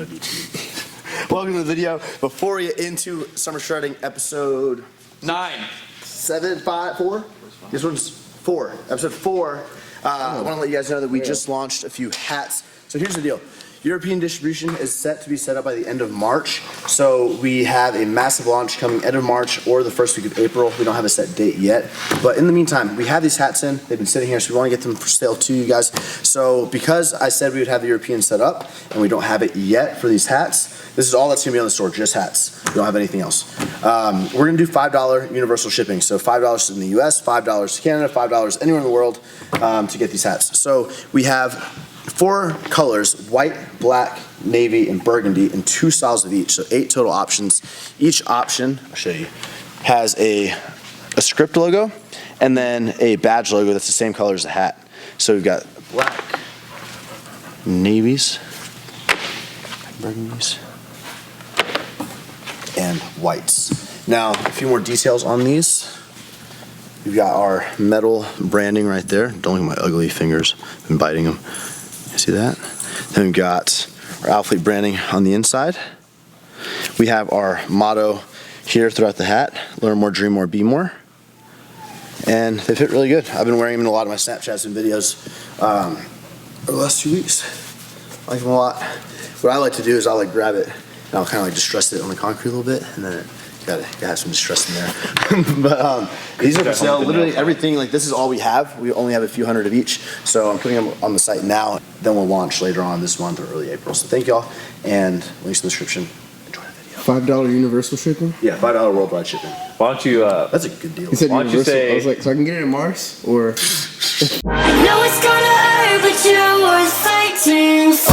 gonna be too. Welcome to the video. Before we get into summer shredding episode 9. 7, 5, 4? This one's 4. Episode 4. I want to let you guys know that we just launched a few hats. So here's the deal. European distribution is set to be set up by the end of March. So we have a massive launch coming end of March or the first week of April. We don't have a set date yet. But in the meantime, we have these hats in. They've been sitting here, so we want to get them for sale to you guys. So because I said we would have the European set up and we don't have it yet for these hats, this is all that's going to be on the store, just hats. We don't have anything else. We're going to do $5 universal shipping. So $5 in the US, $5 to Canada, $5 anywhere in the world to get these hats. So we have 4 colors: white, black, navy, and burgundy, and 2 styles of each. So 8 total options. Each option, I'll show you, has a script logo and then a badge logo that's the same color as the hat. So we've got black, navies, burgundies, and whites. Now, a few more details on these. We've got our metal branding right there. Don't look at my ugly fingers. I've been biting them. You see that? Then we've got our Alphalete branding on the inside. We have our motto here throughout the hat: learn more, dream more, be more. And they fit really good. I've been wearing them in a lot of my Snapchats and videos over the last 2 weeks. I like them a lot. What I like to do is I'll grab it and I'll kind of distress it on the concrete a little bit, and then gotta have some distress in there. But these are for sale. Literally everything, this is all we have. We only have a few hundred of each. So I'm putting them on the site now. Then we'll launch later on this month or early April. So thank y'all, and links in the description. Enjoy the video. $5 universal shipping? Yeah, $5 worldwide shipping. Why don't you, that's a good deal. He said why don't you universal. say, I was like, so I can get it in Mars? Or? I know it's gonna hurt, but you're worth fighting for.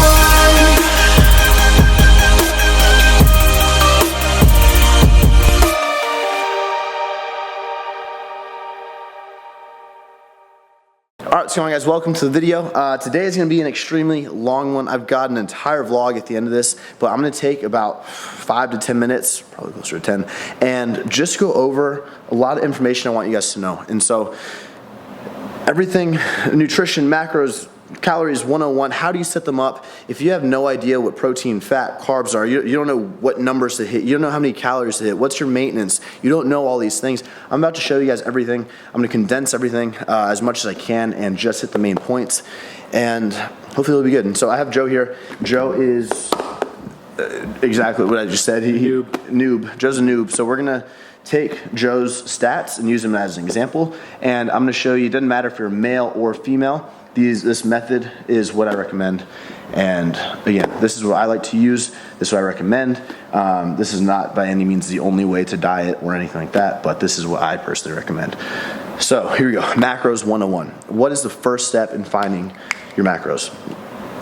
Alright, what's going on, guys? Welcome to the video. Today is going to be an extremely long one. I've got an entire vlog at the end of this, but I'm going to take about 5 to 10 minutes, probably closer to 10, and just go over a lot of information I want you guys to know. And so, everything, nutrition, macros, calories 101, how do you set them up? If you have no idea what protein, fat, carbs are, you don't know what numbers to hit, you don't know how many calories to hit, what's your maintenance, you don't know all these things. I'm about to show you guys everything. I'm going to condense everything as much as I can and just hit the main points, and hopefully it'll be good. And so I have Joe here. Joe is exactly what I just said. Noob. Joe's a noob. So we're going to take Joe's stats and use them as an example, and I'm going to show you, it doesn't matter if you're male or female, this method is what I recommend. And again, this is what I like to use, this is what I recommend. This is not by any means the only way to diet or anything like that, but this is what I personally recommend. So here we go, macros 101. What is the first step in finding your macros?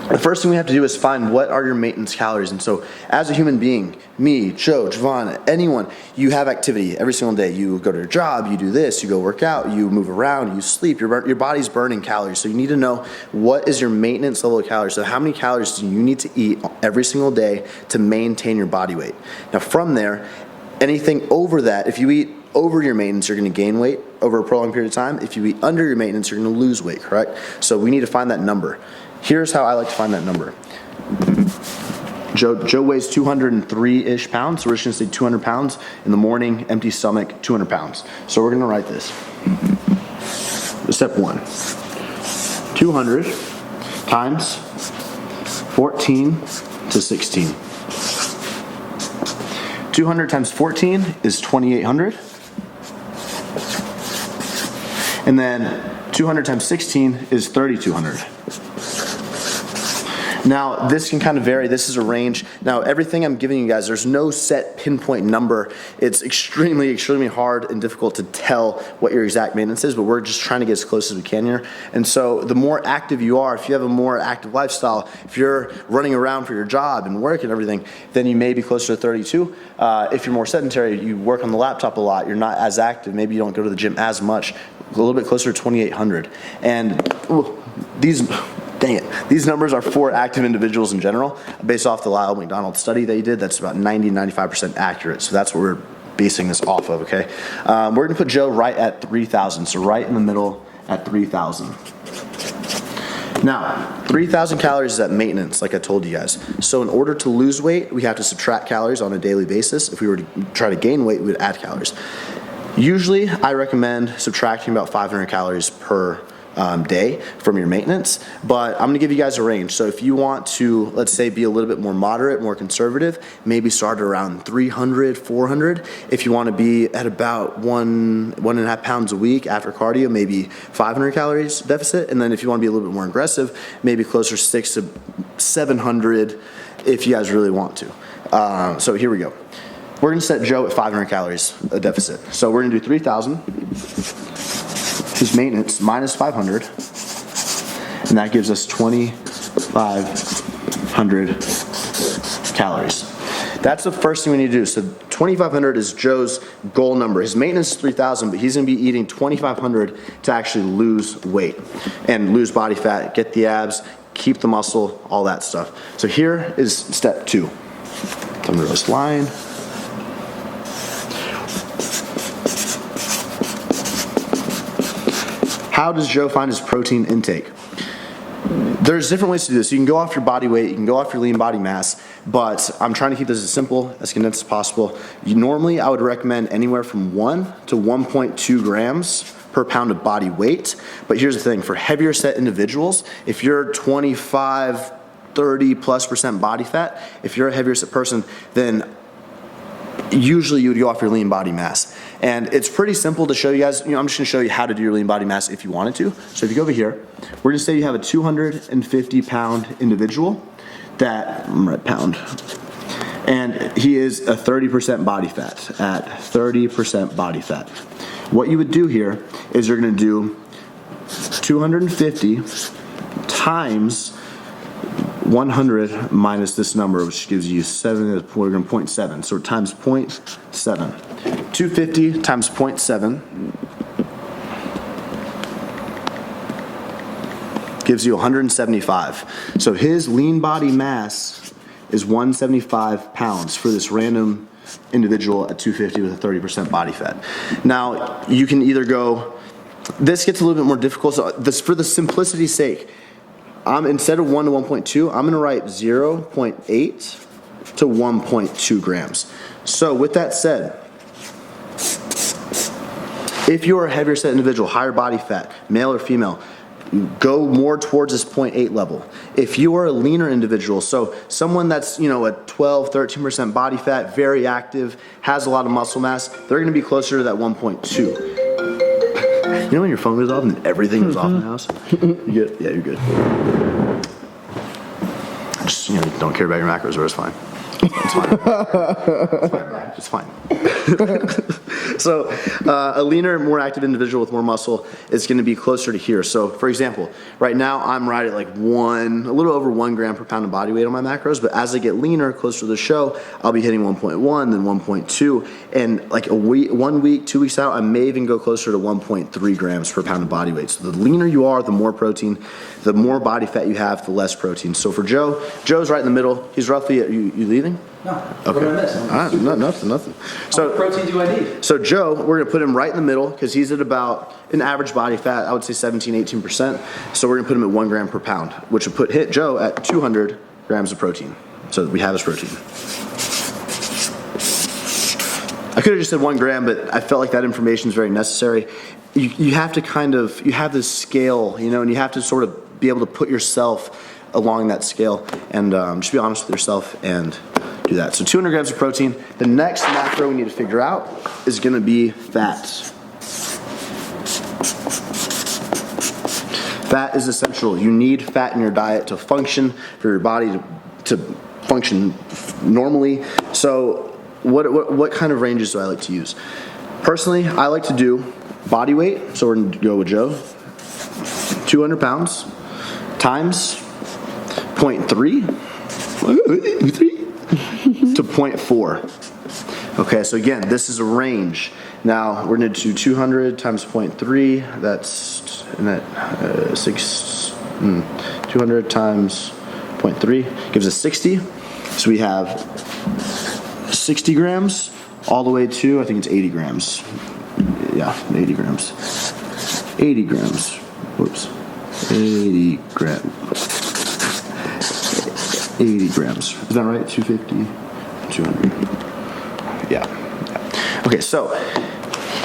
The first thing we have to do is find what are your maintenance calories. And so as a human being, me, Joe, Javon, anyone, you have activity every single day. You go to your job, you do this, you go work out, you move around, you sleep, your body's burning calories. So you need to know what is your maintenance level of calories. So how many calories do you need to eat every single day to maintain your body weight? Now from there, anything over that, if you eat over your maintenance, you're going to gain weight over a prolonged period of time. If you eat under your maintenance, you're going to lose weight, correct? So we need to find that number. Here's how I like to find that number. Joe weighs 203-ish pounds, so we're just gonna say 200 pounds. In the morning, empty stomach, 200 pounds. So we're gonna write this. Step 1. 200 times 14 to 16. 200 times 14 is 2,800. And then 200 times 16 is 3,200. Now, this can kind of vary. This is a range. Now, everything I'm giving you guys, there's no set pinpoint number. It's extremely, extremely hard and difficult to tell what your exact maintenance is, but we're just trying to get as close as we can here. And so the more active you are, if you have a more active lifestyle, if you're running around for your job and work and everything, then you may be closer to 32. If you're more sedentary, you work on the laptop a lot, you're not as active, maybe you don't go to the gym as much, a little bit closer to 2,800. And these numbers are for active individuals in general, based off the Lyle McDonald study they did. That's about 90-95% accurate. So that's what we're basing this off of, okay? We're gonna put Joe right at 3,000, so right in the middle at 3,000. Now, 3,000 calories is at maintenance, like I told you guys. So in order to lose weight, we have to subtract calories on a daily basis. If we were to try to gain weight, we would add calories. Usually, I recommend subtracting about 500 calories per day from your maintenance, but I'm gonna give you guys a range. So if you want to, let's say, be a little bit more moderate, more conservative, maybe start around 300, 400. If you wanna be at about 1.5 pounds a week after cardio, maybe 500 calories deficit. And then if you wanna be a little bit more aggressive, maybe closer to 600 to 700 if you guys really want to. So here we go. We're gonna set Joe at 500 calories a deficit. So we're gonna do 3,000. His maintenance minus 500, and that gives us 2,500 calories. That's the first thing we need to do. So 2,500 is Joe's goal number. His maintenance is 3,000, but he's gonna be eating 2,500 to actually lose weight and lose body fat, get the abs, keep the muscle, all that stuff. So here is step 2. So I'm gonna draw this line. How does Joe find his protein intake? There's different ways to do this. You can go off your body weight, you can go off your lean body mass, but I'm trying to keep this as simple, as condensed as possible. Normally, I would recommend anywhere from 1 to 1.2 grams per pound of body weight. But here's the thing, for heavier set individuals, if you're 25, 30+% body fat, if you're a heavier set person, then usually you would go off your lean body mass. And it's pretty simple to show you guys. I'm just gonna show you how to do your lean body mass if you wanted to. So if you go over here, we're gonna say you have a 250 pound individual that, I'm gonna write pound, and he is a 30% body fat, at 30% body fat. What you would do here is you're gonna do 250 times 100 minus this number, which gives you 0.7, so times 0.7. 250 times 0.7 gives you 175. So his lean body mass is 175 pounds for this random individual at 250 with a 30% body fat. Now, you can either go, this gets a little bit more difficult, so this, for the simplicity's sake, instead of 1 to 1.2, I'm gonna write 0.8 to 1.2 grams. So with that said, if you're a heavier set individual, higher body fat, male or female, go more towards this 0.8 level. If you are a leaner individual, so someone that's, a 12, 13% body fat, very active, has a lot of muscle mass, they're gonna be closer to that 1.2. You know when your phone goes off and everything goes off in the house? You good? Yeah, you're good. Just, don't care about your macros, or it's fine. It's fine. So a leaner, more active individual with more muscle is going to be closer to here. So for example, right now I'm right at like a little over 1 gram per pound of body weight on my macros, but as I get leaner, closer to the show, I'll be hitting 1.1, then 1.2, and like 1 week, 2 weeks out, I may even go closer to 1.3 grams per pound of body weight. So the leaner you are, the more protein, the more body fat you have, the less protein. So for Joe's right in the middle. He's roughly at, you leaving? No. Okay. What did I miss? All right, nothing. How much protein do I need? So Joe, we're gonna put him right in the middle because he's at about an average body fat, I would say 17, 18%. So we're gonna put him at 1 gram per pound, which would hit Joe at 200 grams of protein. So we have his protein. I could have just said 1 gram, but I felt like that information is very necessary. You have to you have this scale, and you have to sort of be able to put yourself along that scale and just be honest with yourself and do that. So 200 grams of protein. The next macro we need to figure out is gonna be fat. Fat is essential. You need fat in your diet to function, for your body to function normally. So what kind of ranges do I like to use? Personally, I like to do body weight. So we're gonna go with Joe. 200 pounds times 0.3 to 0.4. Okay, so again, this is a range. Now we're gonna do 200 times 0.3. That's 200 times 0.3 gives us 60. So we have 60 grams all the way to, I think it's 80 grams. Yeah, 80 grams. 80 grams. Whoops. 80 grams. 80 grams. Is that right? 250, 200. Yeah. Okay, so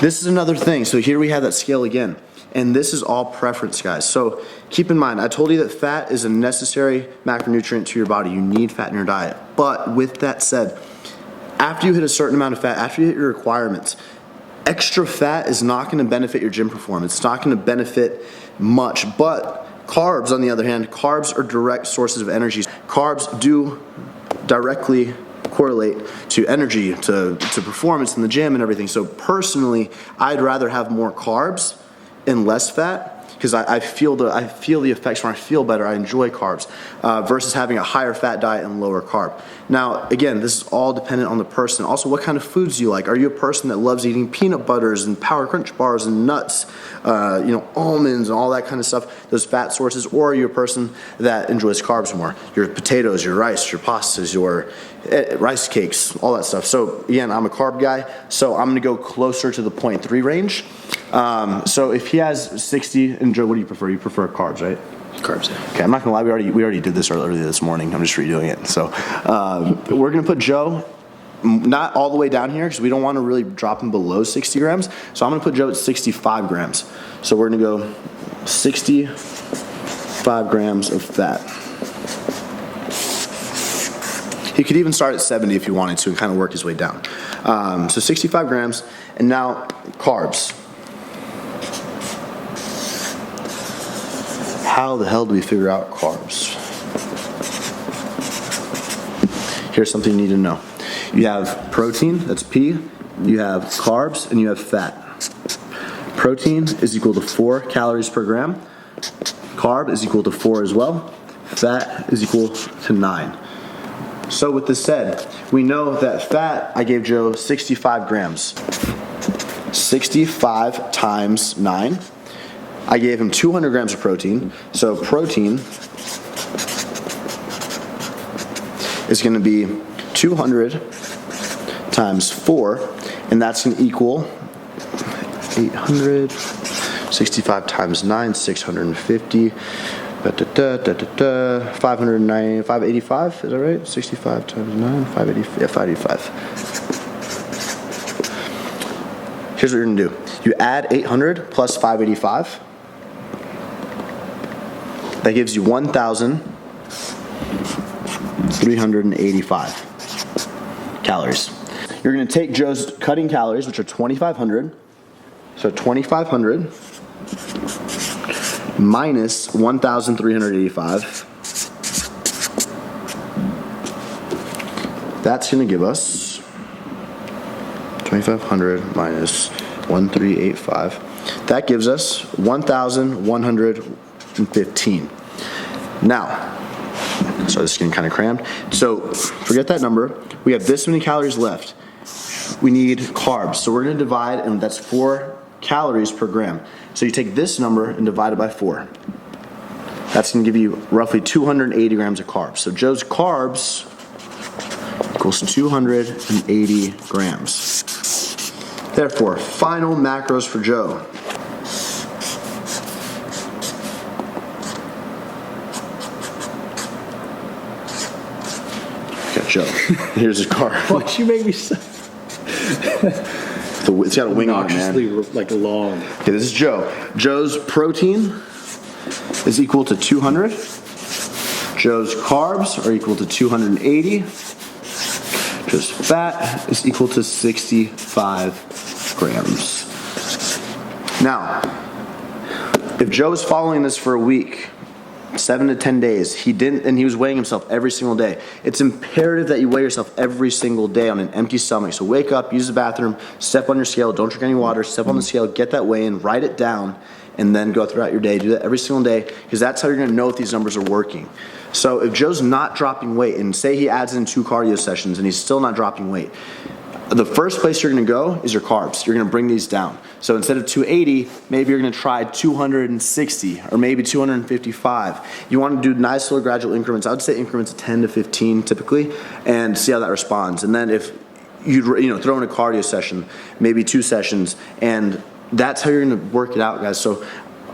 this is another thing. So here we have that scale again. And this is all preference, guys. So keep in mind, I told you that fat is a necessary macronutrient to your body. You need fat in your diet. But with that said, after you hit a certain amount of fat, after you hit your requirements, extra fat is not going to benefit your gym performance. It's not going to benefit much. But carbs, on the other hand, carbs are direct sources of energy. Carbs do directly correlate to energy, to performance in the gym and everything. So personally, I'd rather have more carbs and less fat, because I feel the effects when I feel better. I enjoy carbs versus having a higher fat diet and lower carb. Now, again, this is all dependent on the person. Also, what kind of foods do you like? Are you a person that loves eating peanut butters and Power Crunch bars and nuts, almonds and all that kind of stuff, those fat sources? Or are you a person that enjoys carbs more? Your potatoes, your rice, your pastas, your rice cakes, all that stuff. So again, I'm a carb guy, so I'm gonna go closer to the 0.3 range. So if he has 60, and Joe, what do you prefer? You prefer carbs, right? Carbs, yeah. Okay, I'm not gonna lie, we already did this earlier this morning. I'm just redoing it. So we're gonna put Joe not all the way down here because we don't want to really drop him below 60 grams. So I'm gonna put Joe at 65 grams. So we're gonna go 65 grams of fat. He could even start at 70 if you wanted to and kind of work his way down. So 65 grams, and now carbs. How the hell do we figure out carbs? Here's something you need to know. You have protein, that's P, you have carbs, and you have fat. Protein is equal to 4 calories per gram. Carb is equal to 4 as well. Fat is equal to 9. So with this said, we know that fat, I gave Joe 65 grams. 65 times 9. I gave him 200 grams of protein. So protein is going to be 200 times 4, and that's going to equal 800. 65 times 9, 650. 590, 585, is that right? 65 times 9, 580, yeah, 585. Here's what you're gonna do. You add 800 plus 585. That gives you 1,385 calories. You're gonna take Joe's cutting calories, which are 2,500. So 2,500 minus 1,385. That's going to give us 2,500 minus 1,385. That gives us 1,115. Now, so this is getting kind of crammed. So forget that number. We have this many calories left. We need carbs. So we're going to divide, and that's 4 calories per gram. So you take this number and divide it by 4. That's going to give you roughly 280 grams of carbs. So Joe's carbs equals 280 grams. Therefore, final macros for Joe. Got Joe. Here's his carb. Why'd you make me so It's got a wing on it, man. like long? Okay, this is Joe. Joe's protein is equal to 200. Joe's carbs are equal to 280. Joe's fat is equal to 65 grams. Now, if Joe was following this for a week, 7 to 10 days, he was weighing himself every single day. It's imperative that you weigh yourself every single day on an empty stomach. So wake up, use the bathroom, step on your scale, don't drink any water, step on the scale, get that weigh in, write it down, and then go throughout your day. Do that every single day, because that's how you're gonna know if these numbers are working. So if Joe's not dropping weight, and say he adds in 2 cardio sessions and he's still not dropping weight, the first place you're gonna go is your carbs. You're gonna bring these down. So instead of 280, maybe you're gonna try 260 or maybe 255. You wanna do nice little gradual increments. I would say increments of 10 to 15 typically, and see how that responds. And then if you throw in a cardio session, maybe 2 sessions, and that's how you're gonna work it out, guys. So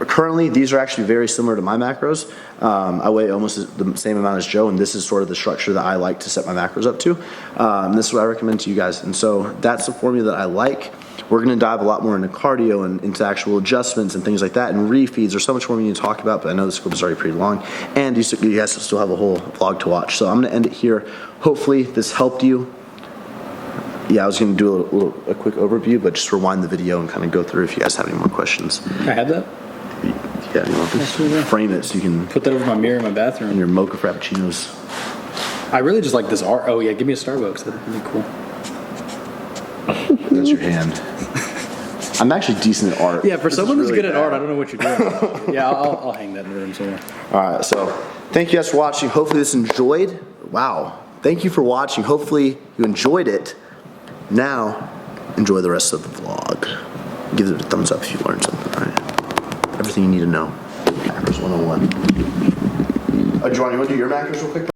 currently, these are actually very similar to my macros. I weigh almost the same amount as Joe, and this is sort of the structure that I like to set my macros up to. This is what I recommend to you guys. And so that's the formula that I like. We're going to dive a lot more into cardio and into actual adjustments and things like that, and refeeds. There's so much more we need to talk about, but I know the scope is already pretty long, and you guys still have a whole vlog to watch. So I'm going to end it here. Hopefully this helped you. Yeah, I was going to do a quick overview, but just rewind the video and kind of go through if you guys have any more questions. Can I have that? Yeah, you want to frame it so you can Put that over my mirror in my bathroom. in your mocha frappuccinos. I really just like this art. Oh yeah, give me a Starbucks. That'd be cool. That's your hand. I'm actually decent at art. Yeah, for This someone is who's really good at bad. art, I don't know what you're doing. Yeah, I'll hang that in the room somewhere. All right, so thank you guys for watching. Hopefully this enjoyed. Wow. Thank you for watching. Hopefully you enjoyed it. Now, enjoy the rest of the vlog. Give it a thumbs up if you learned something, all right? Everything you need to know. Macros 101. Juwan, you want to do your macros real quick?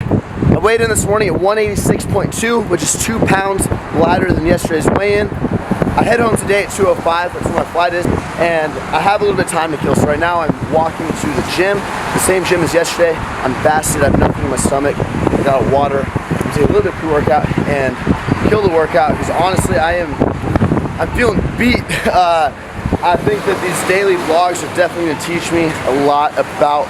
I weighed in this morning at 186.2, which is 2 pounds lighter than yesterday's weigh-in. I head home today at 2:05, that's where my flight is, and I have a little bit of time to kill, so right now I'm walking to the gym, the same gym as yesterday. I'm fasted, I have nothing in my stomach, I got water, I'm taking a little bit of pre-workout and kill the workout, because honestly I'm feeling beat. I think that these daily vlogs are definitely going to teach me a lot about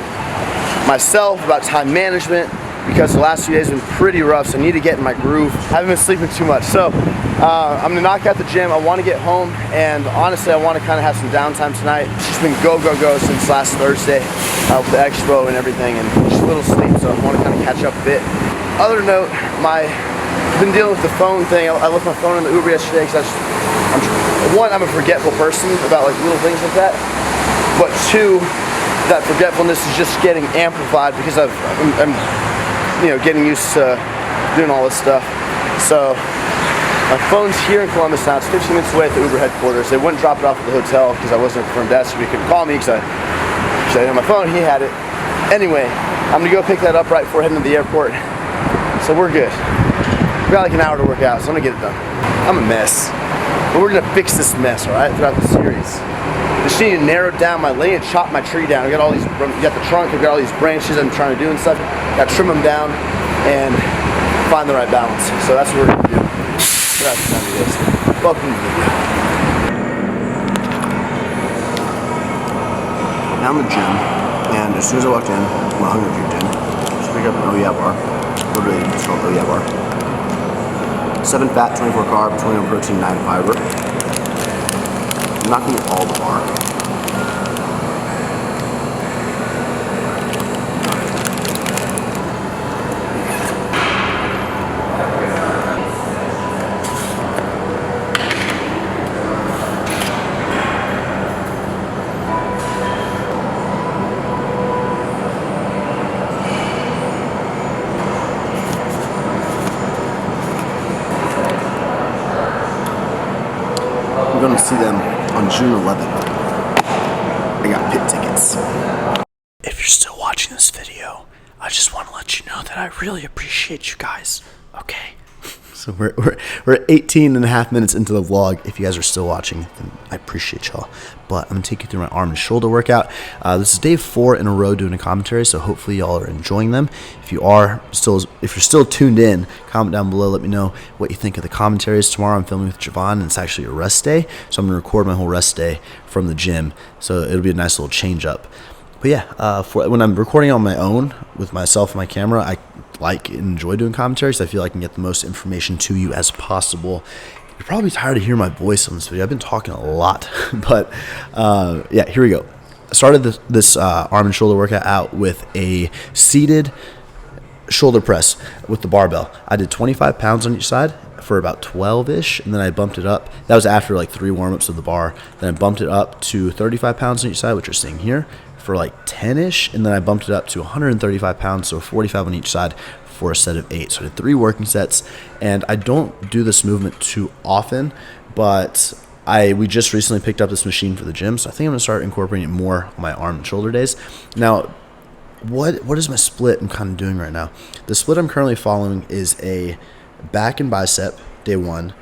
myself, about time management, because the last few days have been pretty rough, so I need to get in my groove. I haven't been sleeping too much, so I'm gonna knock out the gym. I want to get home, and honestly, I want to kind of have some downtime tonight. It's just been go since last Thursday with the expo and everything, and just a little sleep, so I want to kind of catch up a bit. Other note, I've been dealing with the phone thing. I left my phone in the Uber yesterday because I'm a forgetful person about like little things like that, but two, that forgetfulness is just getting amplified because I'm getting used to doing all this stuff. So my phone's here in Columbus now. It's 15 minutes away at the Uber headquarters. They wouldn't drop it off at the hotel because I wasn't at the front desk, so he couldn't call me because I had my phone. He had it. Anyway, I'm gonna go pick that up right before heading to the airport. So we're good. We got like an hour to work out, so I'm gonna get it done. I'm a mess, but we're gonna fix this mess, all right, throughout the series. Just need to narrow down my lane and chop my tree down. I got all these, you got the trunk, I've got all these branches I'm trying to do and stuff. Got to trim them down and find the right balance. So that's what we're gonna do throughout the time of this. Welcome to the video. Now I'm in the gym, and as soon as I walked in, well, I'm gonna do gym. Just pick up an Oh Yeah bar. Literally, it's called Oh Yeah bar. 7 fat, 24 carb, 21 protein, 9 fiber. I'm not gonna eat all the bar. I'm going to see them on June 11th. I got pit tickets. If you're still watching this video, I just want to let you know that I really appreciate you guys, okay? So we're 18 and a half minutes into the vlog. If you guys are still watching, then I appreciate y'all. But I'm gonna take you through my arm and shoulder workout. This is day 4 in a row doing a commentary, so hopefully y'all are enjoying them. If you're still tuned in, comment down below. Let me know what you think of the commentaries. Tomorrow I'm filming with Javon, and it's actually a rest day, so I'm gonna record my whole rest day from the gym. So it'll be a nice little change up. But yeah, when I'm recording on my own with myself and my camera, I like and enjoy doing commentaries. I feel like I can get the most information to you as possible. You're probably tired of hearing my voice on this video. I've been talking a lot, but yeah, here we go. I started this arm and shoulder workout out with a seated shoulder press with the barbell. I did 25 pounds on each side for about 12-ish, and then I bumped it up. That was after like 3 warm-ups of the bar. Then I bumped it up to 35 pounds on each side, which you're seeing here, for like 10-ish, and then I bumped it up to 135 pounds, so 45 on each side for a set of 8. So I did 3 working sets, and I don't do this movement too often, but we just recently picked up this machine for the gym, so I think I'm gonna start incorporating it more on my arm and shoulder days. Now, what is my split I'm kind of doing right now? The split I'm currently following is a back and bicep day 1,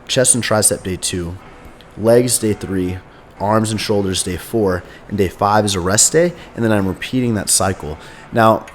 chest and tricep day 2, legs day 3, arms and shoulders day 4, and day 5 is a rest day, and then I'm repeating that cycle. Now,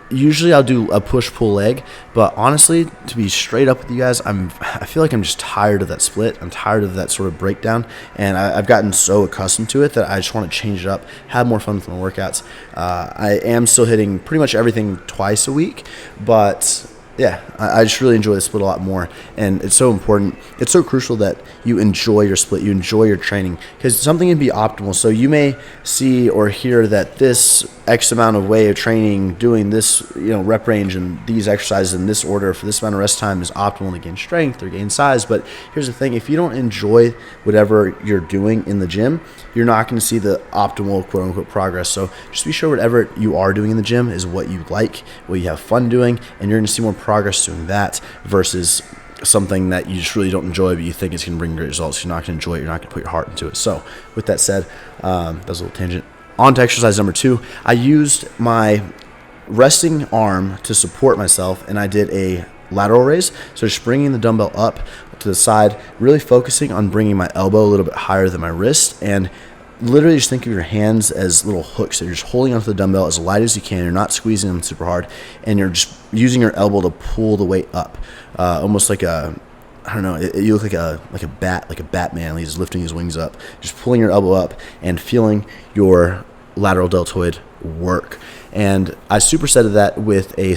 usually I'll do a push-pull leg, but honestly, to be straight up with you guys, I feel like I'm just tired of that split. I'm tired of that sort of breakdown, and I've gotten so accustomed to it that I just want to change it up, have more fun with my workouts. I am still hitting pretty much everything twice a week, but yeah, I just really enjoy the split a lot more, and it's so important. It's so crucial that you enjoy your split, you enjoy your training, because something can be optimal. So you may see or hear that this X amount of way of training, doing this, rep range and these exercises in this order for this amount of rest time is optimal to gain strength or gain size. But here's the thing: if you don't enjoy whatever you're doing in the gym, you're not going to see the optimal quote unquote progress. So just be sure whatever you are doing in the gym is what you like, what you have fun doing, and you're going to see more progress doing that versus something that you just really don't enjoy, but you think it's going to bring great results. You're not going to enjoy it. You're not going to put your heart into it. So with that said, that was a little tangent. On to exercise number 2. I used my resting arm to support myself, and I did a lateral raise. So just bringing the dumbbell up to the side, really focusing on bringing my elbow a little bit higher than my wrist, and literally just think of your hands as little hooks. So you're just holding onto the dumbbell as light as you can. You're not squeezing them super hard, and you're just using your elbow to pull the weight up, almost like a, I don't know, you look like a bat, like a Batman. He's lifting his wings up, just pulling your elbow up and feeling your lateral deltoid work. And I supersetted that with a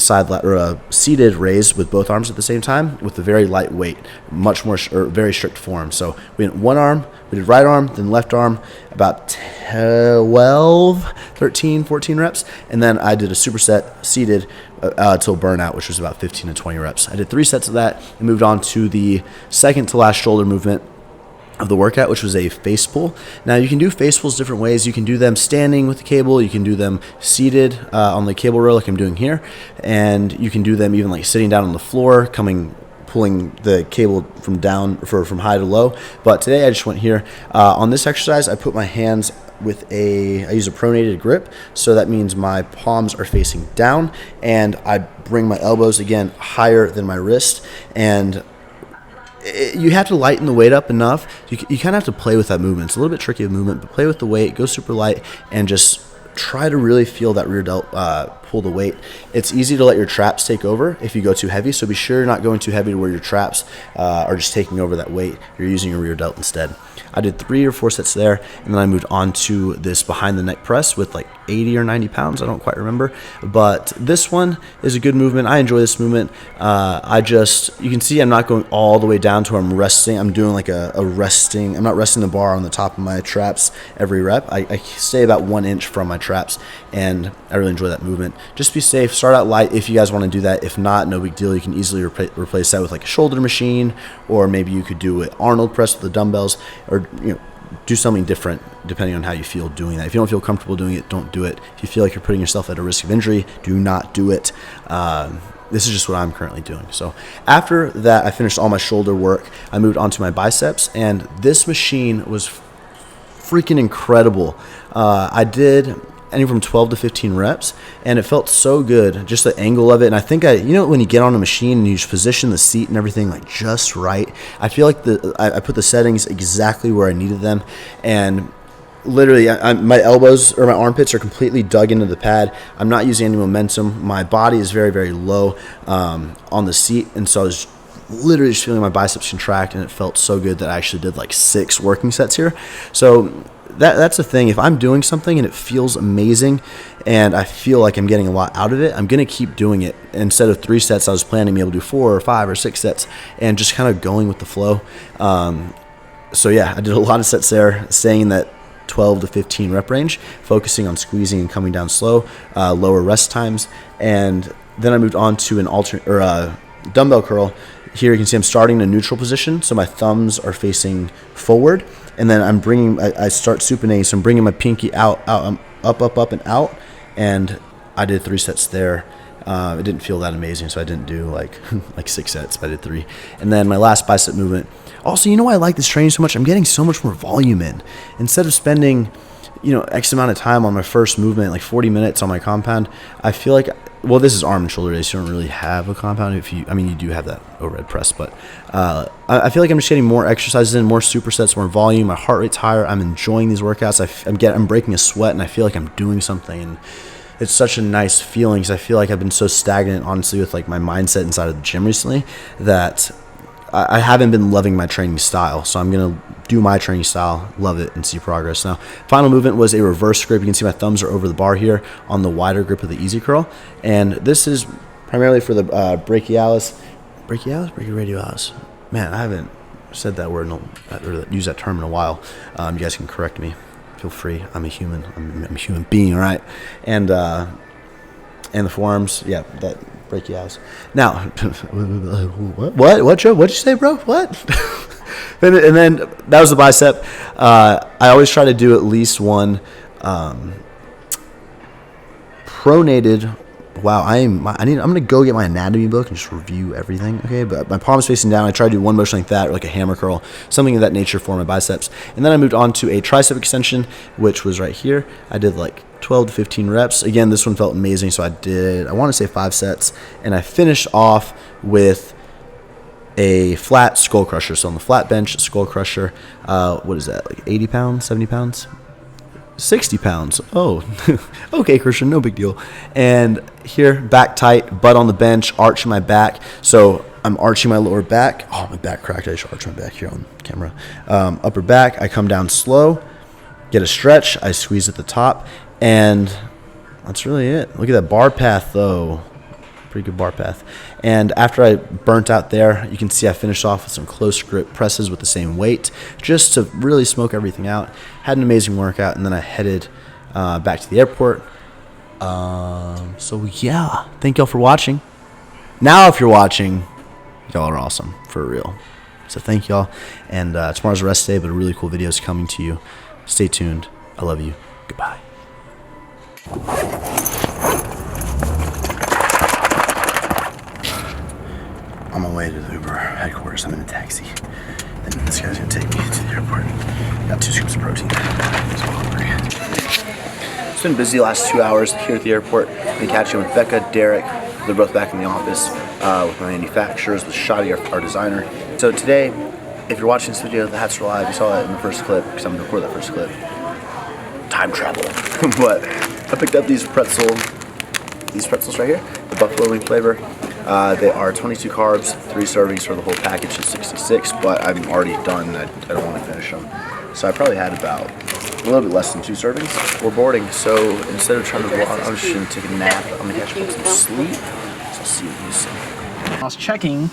seated raise with both arms at the same time with a very light weight, much more very strict form. So we did one arm, we did right arm, then left arm, about 12, 13, 14 reps. And then I did a superset seated till burnout, which was about 15 to 20 reps. I did 3 sets of that and moved on to the second to last shoulder movement of the workout, which was a face pull. Now you can do face pulls different ways. You can do them standing with the cable, you can do them seated on the cable row like I'm doing here, and you can do them even like sitting down on the floor, pulling the cable from high to low. But today I just went here. On this exercise, I put my hands I use a pronated grip, so that means my palms are facing down, and I bring my elbows again higher than my wrist, and you have to lighten the weight up enough. You kind of have to play with that movement. It's a little bit tricky of movement, but play with the weight, go super light, and just try to really feel that rear delt pull the weight. It's easy to let your traps take over if you go too heavy, so be sure you're not going too heavy to where your traps are just taking over that weight. You're using your rear delt instead. I did 3 or 4 sets there, and then I moved on to this behind the neck press with like 80 or 90 pounds. I don't quite remember, but this one is a good movement. I enjoy this movement. You can see I'm not going all the way down to where I'm resting. I'm doing like a resting. I'm not resting the bar on the top of my traps every rep. I stay about 1 inch from my traps, and I really enjoy that movement. Just be safe. Start out light if you guys want to do that. If not, no big deal. You can easily replace that with like a shoulder machine, or maybe you could do an Arnold press with the dumbbells, or do something different depending on how you feel doing that. If you don't feel comfortable doing it, don't do it. If you feel like you're putting yourself at a risk of injury, do not do it. This is just what I'm currently doing. So after that, I finished all my shoulder work. I moved on to my biceps, and this machine was freaking incredible. I did anywhere from 12 to 15 reps, and it felt so good, just the angle of it. And I think when you get on a machine and you just position the seat and everything like just right, I feel like I put the settings exactly where I needed them, and literally my elbows or my armpits are completely dug into the pad. I'm not using any momentum. My body is very, very low on the seat, and so I was literally just feeling my biceps contract, and it felt so good that I actually did like 6 working sets here. So that's the thing. If I'm doing something and it feels amazing and I feel like I'm getting a lot out of it, I'm going to keep doing it. Instead of 3 sets, I was planning to be able to do 4 or 5 or 6 sets and just kind of going with the flow. So yeah, I did a lot of sets there, staying in that 12 to 15 rep range, focusing on squeezing and coming down slow, lower rest times. And then I moved on to an dumbbell curl. Here you can see I'm starting in a neutral position, so my thumbs are facing forward, and then I start supinating, so I'm bringing my pinky out, up, and out, and I did 3 sets there. It didn't feel that amazing, so I didn't do like 6 sets, but I did 3. And then my last bicep movement. Also, you know why I like this training so much? I'm getting so much more volume in. Instead of spending X amount of time on my first movement, like 40 minutes on my compound, I feel like well, this is arm and shoulder day, so you don't really have a compound. I mean, you do have that overhead press, but I feel like I'm just getting more exercises in, more supersets, more volume. My heart rate's higher. I'm enjoying these workouts. I'm breaking a sweat, and I feel like I'm doing something. And it's such a nice feeling because I feel like I've been so stagnant, honestly, with like my mindset inside of the gym recently that I haven't been loving my training style. So I'm gonna do my training style, love it, and see progress. Now, final movement was a reverse grip. You can see my thumbs are over the bar here on the wider grip of the easy curl, and this is primarily for the brachioradialis. Man, I haven't said that word or used that term in a while. You guys can correct me. Feel free. I'm a human. I'm a human being, all right? And the forearms, yeah, that brachialis. Now, what, Joe? What'd you say, bro? What? and then that was the bicep. I always try to do at least one pronated. Wow, I'm gonna go get my anatomy book and just review everything. Okay, but my palm is facing down. I try to do one motion like that, or like a hammer curl, something of that nature for my biceps. And then I moved on to a tricep extension, which was right here. I did like 12 to 15 reps. Again, this one felt amazing, so I want to say 5 sets, and I finished off with a flat skull crusher. So on the flat bench, skull crusher, what is that, like 80 pounds, 70 pounds? 60 pounds. Oh, okay, Christian, no big deal. And here, back tight, butt on the bench, arching my back. So I'm arching my lower back. Oh, my back cracked. I should arch my back here on camera. Upper back, I come down slow, get a stretch, I squeeze at the top, and that's really it. Look at that bar path, though. Pretty good bar path. And after I burnt out there, you can see I finished off with some close grip presses with the same weight, just to really smoke everything out. Had an amazing workout, and then I headed back to the airport. So yeah, thank y'all for watching. Now if you're watching, y'all are awesome, for real. So thank y'all, and tomorrow's a rest day, but a really cool video is coming to you. Stay tuned. I love you. Goodbye. On my way to the Uber headquarters, I'm in a taxi. And this guy's gonna take me to the airport. Got 2 scoops of protein. It's been busy the last 2 hours here at the airport. Been catching with Becca, Derek. They're both back in the office with my manufacturers, with Shadi, our designer. So today, if you're watching this video, the hats are live. You saw that in the first clip, because I'm gonna record that first clip. Time travel. But I picked up these pretzels right here, the buffalo wing flavor. They are 22 carbs, 3 servings for the whole package is 66, but I'm already done. I don't want to finish them. So I probably had about a little bit less than 2 servings. We're boarding, so instead of trying to vlog, I'm just going to take a nap. I'm going to catch up on some sleep. So I'll see you soon. I was checking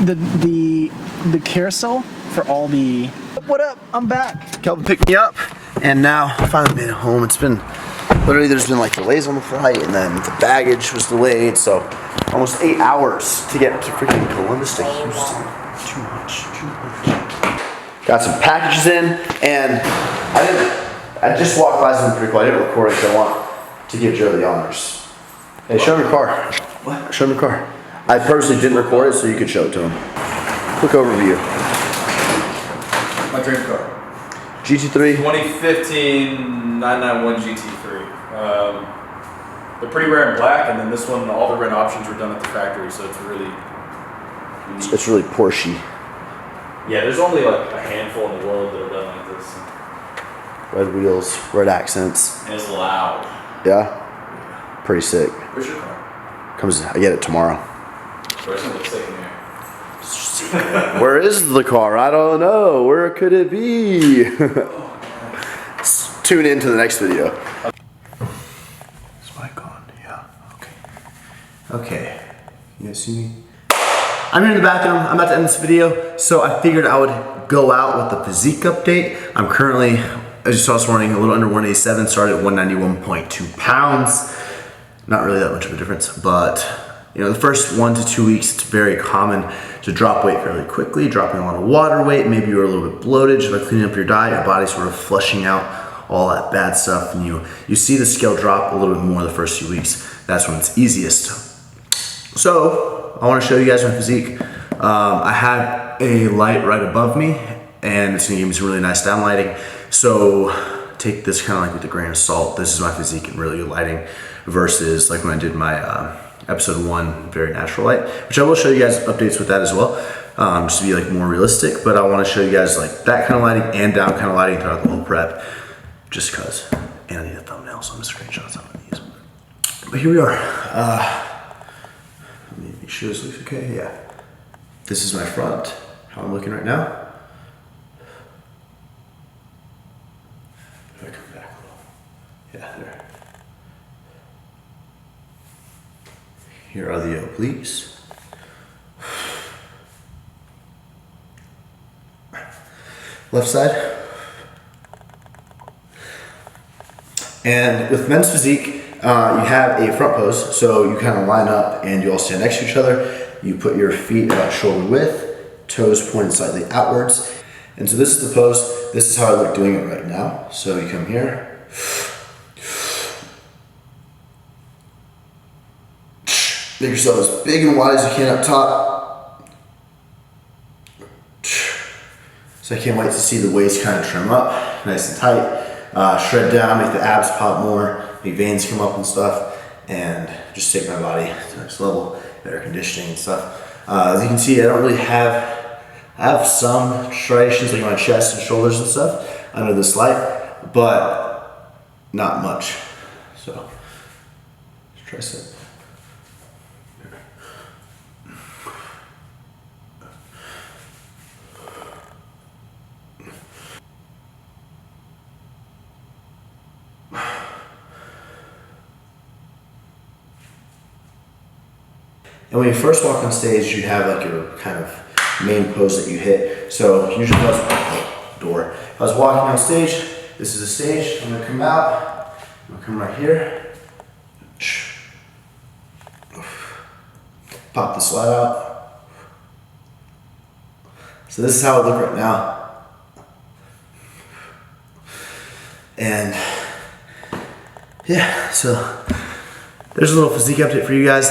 the carousel for all the... What up? I'm back. Kelvin picked me up, and now I finally made it home. It's been... Literally, there's been like delays on the flight, and then the baggage was delayed, so almost 8 hours to get to freaking Columbus to Houston. Too much. Got some packages in, and I just walked by something pretty cool. I didn't record it because I want to give Joe the honors. Hey, show him your car. What? Show him your car. I purposely didn't record it so you could show it to him. Quick overview. My dream car. GT3. 2015 991 GT3. They're pretty rare in black, and then this one, all the red options were done at the factory, so it's really unique. It's really Porsche. Yeah, there's only like a handful in the world that are done like this. Red wheels, red accents. And it's loud. Yeah? Pretty sick. Where's your car? I get it tomorrow. Where's it look sick in here? Where is the car? I don't know. Where could it be? Tune in to the next video. Is mic on? Yeah. Okay. Okay. You guys see me? I'm here in the bathroom. I'm about to end this video, so I figured I would go out with the physique update. I'm currently, as you saw this morning, a little under 187, started at 191.2 pounds. Not really that much of a difference, but you know, the first 1 to 2 weeks, it's very common to drop weight fairly quickly, dropping a lot of water weight. Maybe you're a little bit bloated. Just by cleaning up your diet, your body's sort of flushing out all that bad stuff, and you see the scale drop a little bit more the first few weeks. That's when it's easiest. So I want to show you guys my physique. I have a light right above me, and it's gonna give me some really nice down lighting. So take this kind of like with a grain of salt. This is my physique in really good lighting. versus like when I did my episode 1 very natural light, which I will show you guys updates with that as well, just to be like more realistic. But I want to show you guys like that kind of lighting and down kind of lighting throughout the whole prep, just because. And I need a thumbnail, so I'm gonna screenshot some of these. But here we are. Let me make sure this looks okay. Yeah, this is my front. How I'm looking right now. If I come back a little, yeah, there. Here are the obliques. Left side. And with men's physique, you have a front pose, so you kind of line up and you all stand next to each other. You put your feet about shoulder width, toes pointed slightly outwards. And so this is the pose. This is how I look doing it right now. So you come here. Make yourself as big and wide as you can up top. So I can't wait to see the waist kind of trim up, nice and tight. Shred down, make the abs pop more, make veins come up and stuff, and just take my body to the next level, better conditioning and stuff. As you can see, I don't really have, I have some striations like my chest and shoulders and stuff under this light, but not much. So, let's try some. And when you first walk on stage, you have like your kind of main pose that you hit. So usually if I was walking on stage, this is the stage, I'm gonna come out, I'm gonna come right here. Pop the slide out. So this is how I look right now. And yeah, so there's a little physique update for you guys.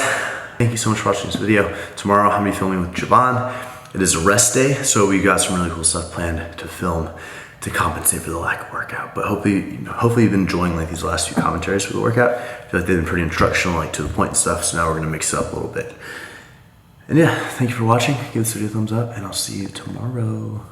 Thank you so much for watching this video. Tomorrow I'm gonna be filming with Javon. It is a rest day, so we got some really cool stuff planned to film to compensate for the lack of workout. But hopefully you've been enjoying like these last few commentaries for the workout. I feel like they've been pretty instructional, like to the point and stuff. So now we're gonna mix it up a little bit. And yeah, thank you for watching. Give this video a thumbs up, and I'll see you tomorrow.